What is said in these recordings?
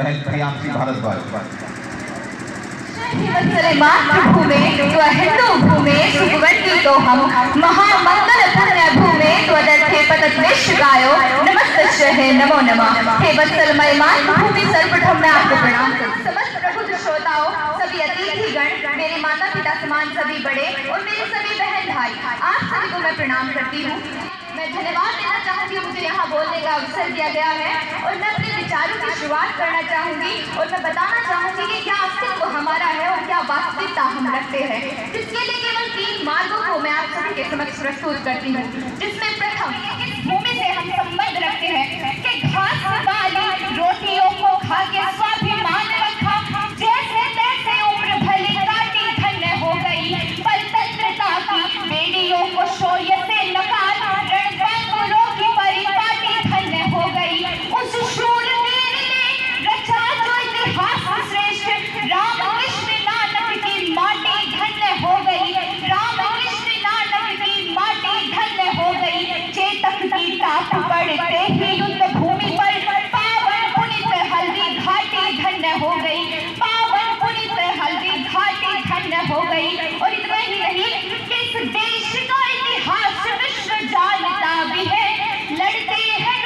बहन प्रियांशी भारद्वाज। भूमे हिंदू भूमे सुगवंती तो हम महामंगल पुण्य भूमे त्वदर्थे पतत विश्व गायो नमस्तश्च है नमो नमः। हे वत्सल महिमान भूमि सर्वप्रथम मैं आपको प्रणाम करती हूं। समस्त प्रबुद्ध श्रोताओं, सभी अतिथिगण, मेरे माता पिता समान सभी बड़े और मेरे सभी बहन भाई, आप सभी को मैं प्रणाम करती हूँ। मैं धन्यवाद देना चाहूंगी, मुझे यहाँ बोलने का अवसर दिया गया है और मैं अपने विचारों की शुरुआत करना चाहूंगी और मैं बताना चाहूंगी कि क्या अस्तित्व हमारा है और क्या वास्तविकता हम रखते हैं। जिसके लिए केवल 3 मार्गों को मैं आप सभी के समक्ष प्रस्तुत करती हूँ, जिसमें प्रथम इस भूमि से हम संबंध रखते हैं कि घास वाली रोटियों को खा के स्वाभिमान रखा, जैसे तैसे उम्र भली काटी धन्य हो गई, परतंत्रता की बेड़ियों को शौर्य से नकार रणबंकुरों की परिपाटी धन्य हो गई। उस शूर वीर ने रचा जो इतिहास श्रेष्ठ, रामकृष्ण नानक की माटी धन्य हो गई, रामकृष्ण नानक की माटी धन्य हो गई। चेतक की टाप पड़ते ही युद्ध भूमि पर पावन पुनित हल्दी घाटी धन्य हो गई, पावन पुनित हल्दी घाटी धन्य हो गई। और इतना ही नहीं, इस देश का इतिहास विश्व जानता भी है, लड़ते हैं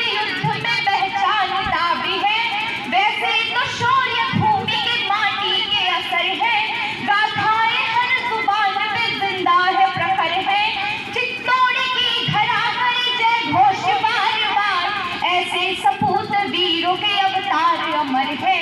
युद्ध में पहचानता भी है। वैसे तो शौर्य भूमि के माटी के असर है, गाथाएं हर जुबान पे जिंदा है प्रखर है। चित्तौड़ की धरा पर जय घोष बार बार, ऐसे सपूत वीरों के अवतार अमर है,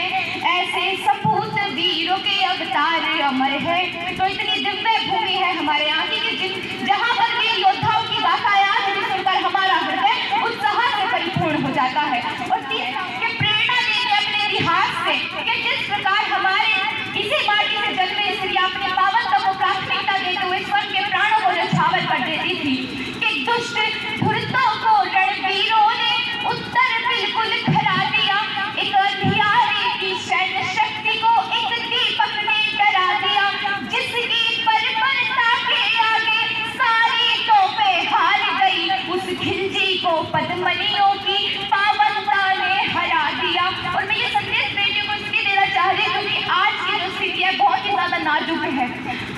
ऐसे सपूत वीरों के अवतार अमर है। तो इतनी दिव्य भूमि है हमारे यहाँ की, जहाँ पर वीर योद्धाओं की गाथाएं आज भी सुनकर हमारा हृदय उत्साह से परिपूर्ण हो जाता है। और तीसरा कि प्रेरणा लेंगे अपने इतिहास से कि जिस प्रकार हमारे इसी माटी से जन्मे स्त्रियां अपने पावनता को प्राथमिकता देते हुए स्वयं के प्राणों को न्यौछावर कर देती थी, कि दुष्ट धुरतों को रणवीरों ने उत्तर बिल्कुल खरा दिया, एक अंधियारे की सैन्य शक्ति को एक दीपक ने डरा दिया, जिसकी बर्बरता के आगे सारी तोपें हार गई, उस खिलजी को पद्मनियों की पावनता ने हरा दिया। और मैं ये संदेश बेटियों को इसलिए देना चाह रही हूँ क्योंकि आज की जो स्थिति है बहुत ही ज्यादा नाजुक है।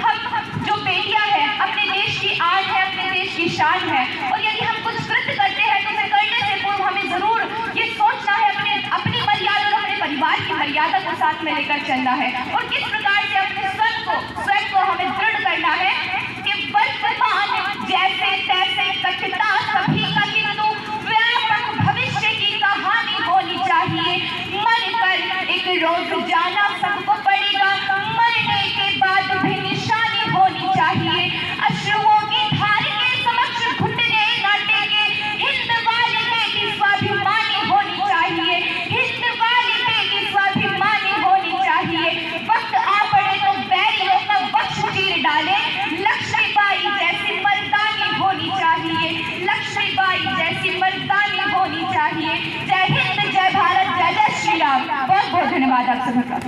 हम जो बेटियां हैं अपने देश की आन है, अपने देश की शान है, और यदि हम कुछ कृत्य करते हैं तो उसे करने से पूर्व हमें जरूर ये सोचना है अपनी मर्यादा और अपने परिवार की मर्यादा को साथ में लेकर चलना है, और किस प्रकार से अपने स्वयं को हमें दृढ़ करना है कि वर्तमान जैसे तैसे कटता सभी का, किंतु व्यापक भविष्य की कहानी होनी चाहिए। मरकर एक रोज जाना सबको पड़ेगा, मरने के बाद भी निशानी होनी चाहिए। अश्रुओं की धार के समक्ष घुटने न टेके, हिंद वाली बेटी स्वाभिमानी होनी चाहिए, हिंद वाली बेटी स्वाभिमानी होनी चाहिए। वक्त आ पड़े तो बैरियों का वक्ष चीर डाले, लक्ष्मीबाई जैसी मर्दानी होनी चाहिए, लक्ष्मीबाई जैसी मर्दानी होनी चाहिए। जय हिंद, जय भारत, जय जय श्री राम। बहुत बहुत धन्यवाद आप सभी का।